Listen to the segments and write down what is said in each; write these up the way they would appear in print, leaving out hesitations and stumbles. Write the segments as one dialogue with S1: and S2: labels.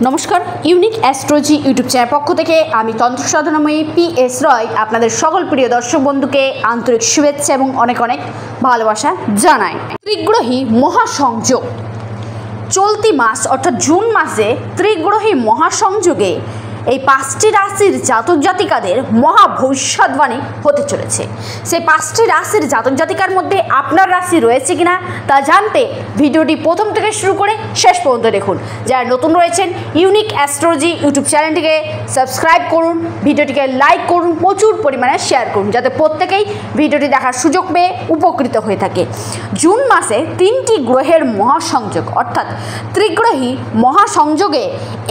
S1: নমস্কার, unique astrology YouTube channel পক্ষ থেকে আমি তন্ত্র সাধনাময়ী PS রয় আপনাদের সকল প্রিয় দর্শক বন্ধুকে আন্তরিক শুভেচ্ছা এবং অনেক অনেক ভালোবাসা জানাই। ত্রিগ্রহী মহাসংযোগ চলতি মাস অর্থাৎ জুন মাসে ত্রিগ্রহী মহাসংযোগে এই 5টি রাশির জাতক জাতিকাদের মহা ভবিষ্যৎবাণী হতে চলেছে। সেই 5টি রাশির জাতক জাতিকার মধ্যে আপনার রাশি রয়েছে কিনা তা জানতে ভিডিওটি প্রথম থেকে শুরু করে শেষ পর্যন্ত দেখুন। যারা নতুন রয়েছেন ইউনিক অ্যাস্ট্রোলজি ইউটিউব চ্যানেলটিকে সাবস্ক্রাইব করুন, ভিডিওটিকে লাইক করুন, প্রচুর পরিমাণে শেয়ার করুন যাতে প্রত্যেকেই ভিডিওটি দেখার সুযোগ পেয়ে উপকৃত হয়ে থাকে। জুন মাসে 3টি গ্রহের মহাসংযোগ অর্থাৎ ত্রিগ্রহী মহাসংযোগে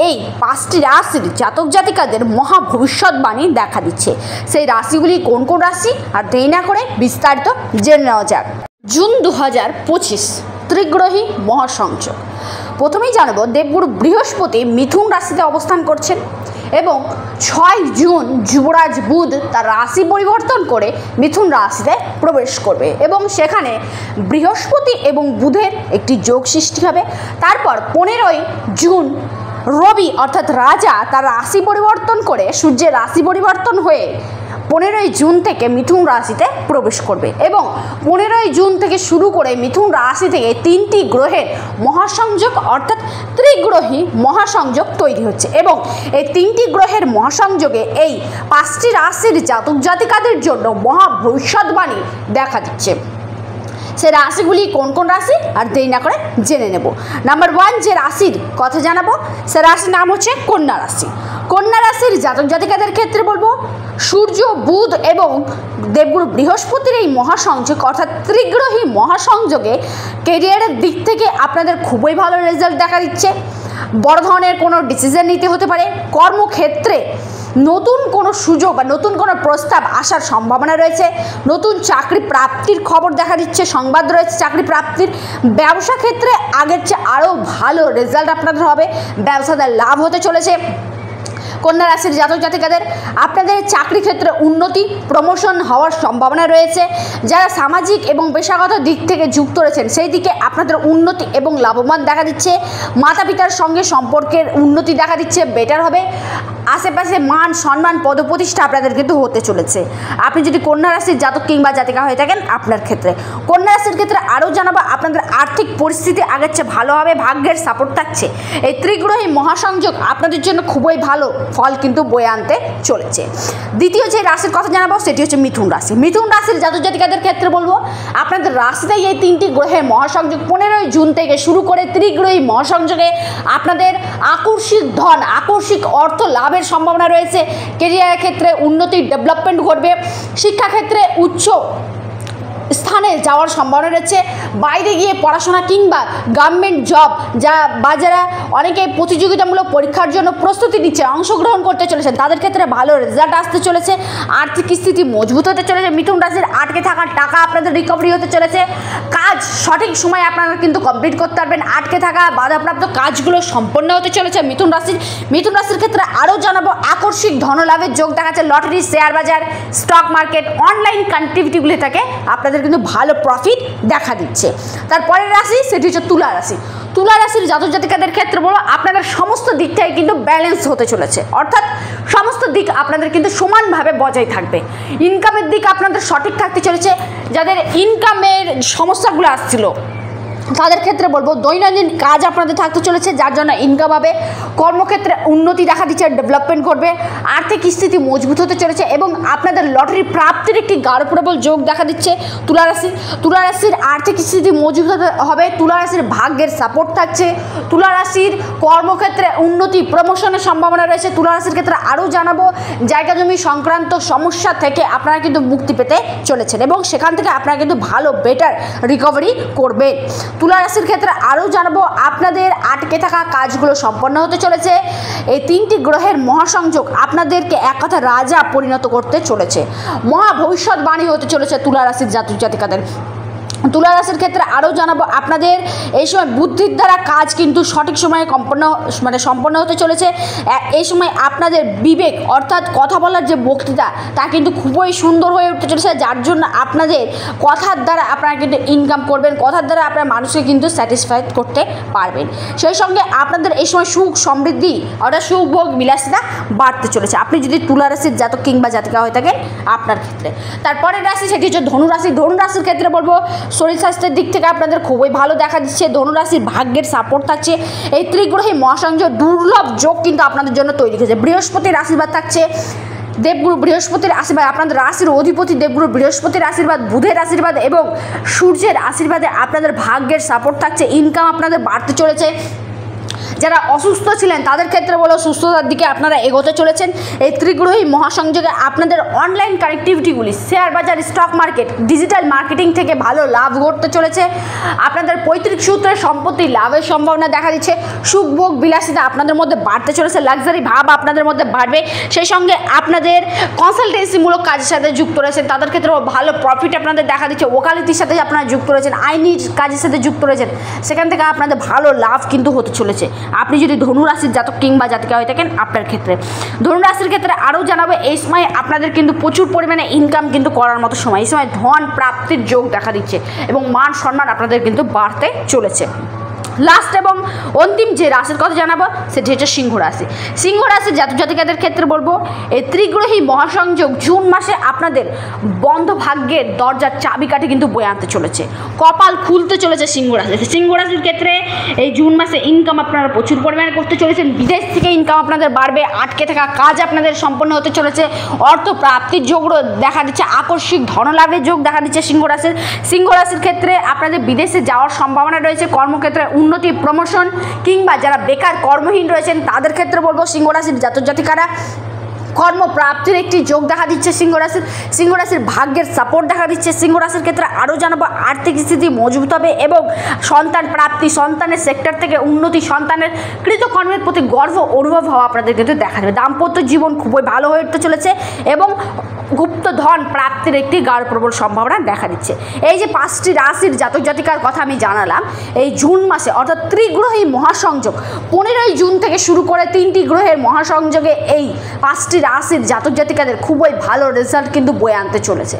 S1: এই 5টি রাশির জাতক জাতিকাদের মহা ভবিষ্যৎবাণী দেখা দিচ্ছে। সেই রাশিগুলি কোন কোন রাশি আর দেরি না করে বিস্তারিত জেনে নেওয়া যাক। জুন 2025 ত্রিগ্রহী মহাসংযোগ। প্রথমেই জানাবো দেবগুরু বৃহস্পতি মিথুন রাশিতে অবস্থান করছেন এবং 6 জুন যুবরাজ বুধ তার রাশি পরিবর্তন করে মিথুন রাশিতে প্রবেশ করবে এবং সেখানে বৃহস্পতি এবং বুধের একটি যোগ সৃষ্টি হবে। তারপর 15ই জুন রবি অর্থাৎ রাজা তার রাশি পরিবর্তন করে সূর্যের রাশি পরিবর্তন হয়ে 15ই জুন থেকে মিথুন রাশিতে প্রবেশ করবে এবং 15ই জুন থেকে শুরু করে মিথুন রাশি থেকে 3টি গ্রহের মহাসংযোগ অর্থাৎ ত্রিগ্রহী মহাসংযোগ তৈরি হচ্ছে এবং এই 3টি গ্রহের মহাসংযোগে এই 5টি রাশির জাতক জাতিকাদের জন্য মহা ভবিষ্যৎবাণী দেখা দিচ্ছে। সে রাশিগুলি কোন কোন রাশি আর দেরি না করে জেনে নেব। নাম্বার 1 যে রাশির কথা জানাবো সে রাশির নাম হচ্ছে কন্যা রাশি। কন্যা রাশির জাতক জাতিকাদের ক্ষেত্রে বলবো সূর্য বুধ এবং দেবগুরু বৃহস্পতির এই মহাসংযোগ অর্থাৎ ত্রিগ্রহী মহাসংযোগে কেরিয়ারের দিক থেকে আপনাদের খুবই ভালো রেজাল্ট দেখা দিচ্ছে। বড় ধরনের কোনো ডিসিশন নিতে হতে পারে। কর্মক্ষেত্রে নতুন কোনো সুযোগ বা নতুন কোনো প্রস্তাব আসার সম্ভাবনা রয়েছে। নতুন চাকরি প্রাপ্তির খবর দেখা দিচ্ছে, সংবাদ রয়েছে চাকরি প্রাপ্তির। ব্যবসা ক্ষেত্রে আগের চেয়ে আরও ভালো রেজাল্ট আপনাদের হবে, ব্যবসাদার লাভ হতে চলেছে। কন্যা রাশির জাতক জাতিকাদের আপনাদের চাকরি ক্ষেত্রে উন্নতি প্রমোশন হওয়ার সম্ভাবনা রয়েছে। যারা সামাজিক এবং পেশাগত দিক থেকে যুক্ত রয়েছেন সেই দিকে আপনাদের উন্নতি এবং লাভবান দেখা দিচ্ছে। মাতা পিতার সঙ্গে সম্পর্কের উন্নতি দেখা দিচ্ছে, বেটার হবে। আশেপাশে মান সম্মান পদপ্রতিষ্ঠা আপনাদের কিন্তু হতে চলেছে। আপনি যদি কন্যা রাশির জাতক কিংবা জাতিকা হয়ে থাকেন আপনার ক্ষেত্রে কন্যা রাশির ক্ষেত্রে আরও জানাবো আপনাদের আর্থিক পরিস্থিতি আগের চেয়ে ভালো হবে, ভাগ্যের সাপোর্ট থাকছে। এই ত্রিগ্রহী মহাসংযোগ আপনাদের জন্য খুবই ভালো ফল কিন্তু বয়ে আনতে চলেছে। দ্বিতীয় যে রাশির কথা জানাবো সেটি হচ্ছে মিথুন রাশি। মিথুন রাশির জাতক জাতিকাদের ক্ষেত্রে বলবো আপনাদের রাশিতেই এই 3টি গ্রহের মহাসংযোগ 15ই জুন থেকে শুরু করে ত্রিগ্রহী মহাসংযোগে আপনাদের আকস্মিক ধন আকস্মিক অর্থ লাভের সম্ভাবনা রয়েছে। কেরিয়ারের ক্ষেত্রে উন্নতি ডেভেলপমেন্ট ঘটবে। শিক্ষাক্ষেত্রে উচ্চ স্থানে যাওয়ার সম্ভাবনা রয়েছে। বাইরে গিয়ে পড়াশোনা কিংবা গভর্নমেন্ট জব যারা অনেকে প্রতিযোগিতামূলক পরীক্ষার জন্য প্রস্তুতি নিচ্ছে, অংশগ্রহণ করতে চলেছেন তাদের ক্ষেত্রে ভালো রেজাল্ট আসতে চলেছে। আর্থিক স্থিতি মজবুত হতে চলেছে। মিথুন রাশির আটকে থাকা টাকা আপনাদের রিকভারি হতে চলেছে। কাজ সঠিক সময়ে আপনারা কিন্তু কমপ্লিট করতে পারবেন। আটকে থাকা বাধাপ্রাপ্ত কাজগুলো সম্পন্ন হতে চলেছে মিথুন রাশির ক্ষেত্রে আরও জানাবো আকস্মিক ধনলাভের যোগ দেখাচ্ছে। লটারি, শেয়ার বাজার, স্টক মার্কেট, অনলাইন কানেক্টিভিটিগুলি থেকে আপনাদের কিন্তু ভালো প্রফিট দেখা দিচ্ছে। তারপরের রাশি সেটি হচ্ছে তুলা রাশি। তুলা রাশির জাতক জাতিকাদের ক্ষেত্রে বলো আপনাদের সমস্ত দিকটাই কিন্তু ব্যালেন্স হতে চলেছে অর্থাৎ সমস্ত দিক আপনাদের কিন্তু সমানভাবে বজায় থাকবে। ইনকামের দিক আপনাদের সঠিক থাকতে চলেছে। যাদের ইনকামের সমস্যাগুলো আসছিল তাদের ক্ষেত্রে বলবো দৈনন্দিন কাজ আপনাদের থাকতে চলেছে যার জন্য ইনকাম হবে। কর্মক্ষেত্রে উন্নতি দেখা দিচ্ছে, ডেভেলপমেন্ট করবে। আর্থিক স্থিতি মজবুত হতে চলেছে এবং আপনাদের লটারি প্রাপ্তির একটি গাঢ় প্রবল যোগ দেখা দিচ্ছে। তুলা রাশির আর্থিক স্থিতি মজবুত হবে। তুলা রাশির ভাগ্যের সাপোর্ট থাকছে। তুলা রাশির কর্মক্ষেত্রে উন্নতি প্রমোশনের সম্ভাবনা রয়েছে। তুলা রাশির ক্ষেত্রে আরও জানাবো জায়গা জমি সংক্রান্ত সমস্যা থেকে আপনারা কিন্তু মুক্তি পেতে চলেছেন এবং সেখান থেকে আপনারা কিন্তু ভালো বেটার রিকভারি করবেন। তুলা রাশির ক্ষেত্রে আরও জানাবো আপনাদের আটকে থাকা কাজগুলো সম্পন্ন হতে চলেছে। এই 3টি গ্রহের মহাসংযোগ আপনাদেরকে এক কথা রাজা পরিণত করতে চলেছে। মহা ভবিষ্যৎবাণী হতে চলেছে তুলা রাশির জাতক জাতিকাদের। তুলা রাশির ক্ষেত্রে আরও জানাবো আপনাদের এই সময় বুদ্ধির দ্বারা কাজ কিন্তু সঠিক সময়ে সম্পন্ন হতে চলেছে। এই সময় আপনাদের বিবেক অর্থাৎ কথা বলার যে বক্তৃতা তা কিন্তু খুবই সুন্দর হয়ে উঠতে চলেছে, যার জন্য আপনাদের কথার দ্বারা আপনারা কিন্তু ইনকাম করবেন, কথার দ্বারা আপনার মানুষকে কিন্তু স্যাটিসফাইড করতে পারবেন। সেই সঙ্গে আপনাদের এই সময় সুখ সমৃদ্ধি অর্থাৎ সুখ ভোগ বিলাসিতা বাড়তে চলেছে আপনি যদি তুলা রাশির জাতক কিংবা জাতিকা হয়ে থাকেন আপনার ক্ষেত্রে। তারপরের রাশি সেটি হচ্ছে ধনুরাশি। ধনুরাশির ক্ষেত্রে বলবো শরীর স্বাস্থ্যের দিক থেকে আপনাদের খুবই ভালো দেখা দিচ্ছে। ধনুরাশির ভাগ্যের সাপোর্ট থাকছে। এই ত্রিগ্রহী মহাসংযোগ দুর্লভ যোগ কিন্তু আপনাদের জন্য তৈরি হয়েছে। বৃহস্পতির আশীর্বাদ থাকছে, দেবগুরু বৃহস্পতির আশীর্বাদ, আপনাদের রাশির অধিপতি দেবগুরু বৃহস্পতির আশীর্বাদ, বুধের আশীর্বাদ এবং সূর্যের আশীর্বাদে আপনাদের ভাগ্যের সাপোর্ট থাকছে। ইনকাম আপনাদের বাড়তে চলেছে। যারা অসুস্থ ছিলেন তাদের ক্ষেত্রে বলো সুস্থতার দিকে আপনারা এগোতে চলেছেন। এই ত্রিগ্রহী মহাসংযোগে আপনাদের অনলাইন কানেক্টিভিটিগুলি, শেয়ার বাজার, স্টক মার্কেট, ডিজিটাল মার্কেটিং থেকে ভালো লাভ ঘটতে চলেছে। আপনাদের পৈতৃক সূত্রে সম্পত্তি লাভের সম্ভাবনা দেখা দিচ্ছে। সুখ ভোগ বিলাসিতা আপনাদের মধ্যে বাড়তে চলেছে, লাক্সারি ভাব আপনাদের মধ্যে বাড়বে। সেই সঙ্গে আপনাদের কনসালটেন্সিমূলক কাজের সাথে যুক্ত রয়েছেন তাদের ক্ষেত্রেও ভালো প্রফিট আপনাদের দেখা দিচ্ছে। ওকালতির সাথে আপনারা যুক্ত রয়েছেন, আইনি কাজের সাথে যুক্ত রয়েছেন, সেখান থেকে আপনাদের ভালো লাভ কিন্তু হতে চলেছে আপনি যদি ধনুরাশির জাতক কিংবা জাতিকা হয়ে থাকেন আপনার ক্ষেত্রে। ধনুরাশির ক্ষেত্রে আরও জানাবো এই সময় আপনাদের কিন্তু প্রচুর পরিমাণে ইনকাম কিন্তু করার মতো সময়। এই সময় ধন প্রাপ্তির যোগ দেখা দিচ্ছে এবং মান সম্মান আপনাদের কিন্তু বাড়তে চলেছে। লাস্ট এবং অন্তিম যে রাশির কথা জানাবো সেটি হচ্ছে সিংহ রাশি। সিংহ রাশির জাতক জাতিকাদের ক্ষেত্রে বলবো এই ত্রিগ্রহী মহাসংযোগ জুন মাসে আপনাদের বন্ধ ভাগ্যের দরজার চাবিকাঠি কিন্তু বয়ে আনতে চলেছে। কপাল খুলতে চলেছে সিংহ রাশি। সিংহ রাশির ক্ষেত্রে এই জুন মাসে ইনকাম আপনারা প্রচুর পরিমাণে করতে চলেছেন। বিদেশ থেকে ইনকাম আপনাদের বাড়বে। আটকে থাকা কাজ আপনাদের সম্পন্ন হতে চলেছে। অর্থ প্রাপ্তির যোগ দেখা দিচ্ছে। আকস্মিক ধনলাভের যোগ দেখা দিচ্ছে সিংহ রাশির। সিংহ রাশির ক্ষেত্রে আপনাদের বিদেশে যাওয়ার সম্ভাবনা রয়েছে। কর্মক্ষেত্রে উন্নতি, প্রমোশন কিংবা যারা বেকার কর্মহীন রয়েছেন তাদের ক্ষেত্রে বলবো সিংহ রাশির জাতক জাতিকারা কর্মপ্রাপ্তির একটি যোগ দেখা দিচ্ছে। সিংহ রাশির ভাগ্যের সাপোর্ট দেখা দিচ্ছে। সিংহ রাশির ক্ষেত্রে আরও জানাবো আর্থিক স্থিতি মজবুত হবে এবং সন্তান প্রাপ্তি, সন্তানের সেক্টর থেকে উন্নতি, সন্তানের কৃতকর্মের প্রতি গর্ব অনুভব হওয়া আপনাদের কিন্তু দেখা যাবে। দাম্পত্য জীবন খুবই ভালো হয়ে উঠতে চলেছে এবং গুপ্ত ধন প্রাপ্তির একটি গাঢ় প্রবল সম্ভাবনা দেখা দিচ্ছে। এই যে 5টি রাশির জাতক জাতিকার কথা আমি জানালাম, এই জুন মাসে অর্থাৎ ত্রিগ্রহী মহাসংযোগ 15ই জুন থেকে শুরু করে 3টি গ্রহের মহাসংযোগে এই 5টি রাশির জাতক জাতিকাদের খুবই ভালো রেজাল্ট কিন্তু বয়ে আনতে চলেছে।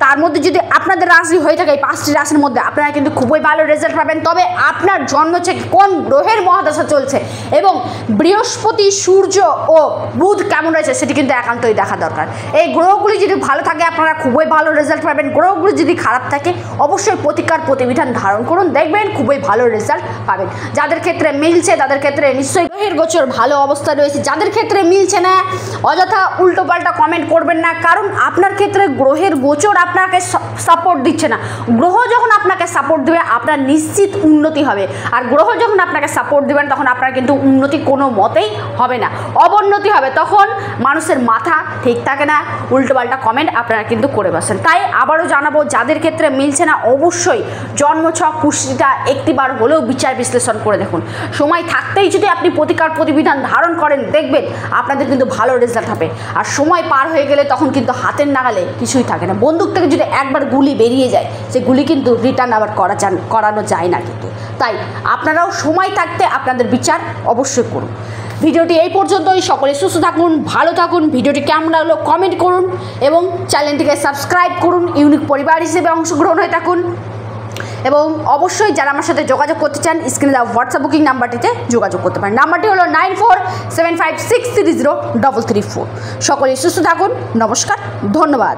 S1: তার মধ্যে যদি আপনাদের রাশি হয়ে থাকে এই 5টি রাশির মধ্যে আপনারা কিন্তু খুবই ভালো রেজাল্ট পাবেন। তবে আপনার জন্ম থেকে কোন গ্রহের মহাদশা চলছে এবং বৃহস্পতি, সূর্য ও বুধ কেমন রয়েছে সেটি কিন্তু একান্তই দেখা দরকার। এই গ্রহগুলি যদি ভালো থাকে আপনারা খুবই ভালো রেজাল্ট পাবেন। গ্রহগুলি যদি খারাপ থাকে অবশ্যই প্রতিকার প্রতিবিধান ধারণ করুন, দেখবেন খুবই ভালো রেজাল্ট পাবেন। যাদের ক্ষেত্রে মিলছে তাদের ক্ষেত্রে নিশ্চয়ই গ্রহের গোচর ভালো অবস্থা রয়েছে। যাদের ক্ষেত্রে মিলছে না অযথা উল্টোপাল্টা কমেন্ট করবেন না, কারণ আপনার ক্ষেত্রে গ্রহের গোচর আপনাকে সাপোর্ট দিচ্ছে না। গ্রহ যখন আপনাকে সাপোর্ট দেবে আপনার নিশ্চিত উন্নতি হবে, আর গ্রহ যখন আপনাকে সাপোর্ট দেবেন তখন আপনার কিন্তু উন্নতি কোনো মতেই হবে না, অবনতি হবে। তখন মানুষের মাথা ঠিক থাকে না, উল্টোপাল্টা কমেন্ট আপনারা কিন্তু করে বসেন। তাই আবারও জানাবো যাদের ক্ষেত্রে মিলছে না অবশ্যই জন্মছক পুষ্টিটা একটিবার হলেও বিচার বিশ্লেষণ করে দেখুন। সময় থাকতেই যদি আপনি প্রতিকার প্রতিবিধান ধারণ করেন দেখবেন আপনাদের কিন্তু ভালো রেজাল্ট হবে। আর সময় পার হয়ে গেলে তখন কিন্তু হাতের নাগালে কিছুই থাকে না। বন্দুক থেকে যদি একবার গুলি বেরিয়ে যায় সে গুলি কিন্তু রিটার্ন আবার করানো যায় না কিন্তু। তাই আপনারাও সময় থাকতে আপনাদের বিচার অবশ্যই করুন। ভিডিওটি এই পর্যন্তই। সকলে সুস্থ থাকুন, ভালো থাকুন। ভিডিওটি কেমন লাগলো কমেন্ট করুন এবং চ্যানেলটিকে সাবস্ক্রাইব করুন। ইউনিক পরিবার হিসেবে অংশগ্রহণ হয়ে থাকুন এবং অবশ্যই যারা আমার সাথে যোগাযোগ করতে চান স্ক্রিনে দেওয়া হোয়াটসঅ্যাপ বুকিং নাম্বারটিতে যোগাযোগ করতে পারেন। নাম্বারটি হলো 9475630334। সকলে সুস্থ থাকুন। নমস্কার, ধন্যবাদ।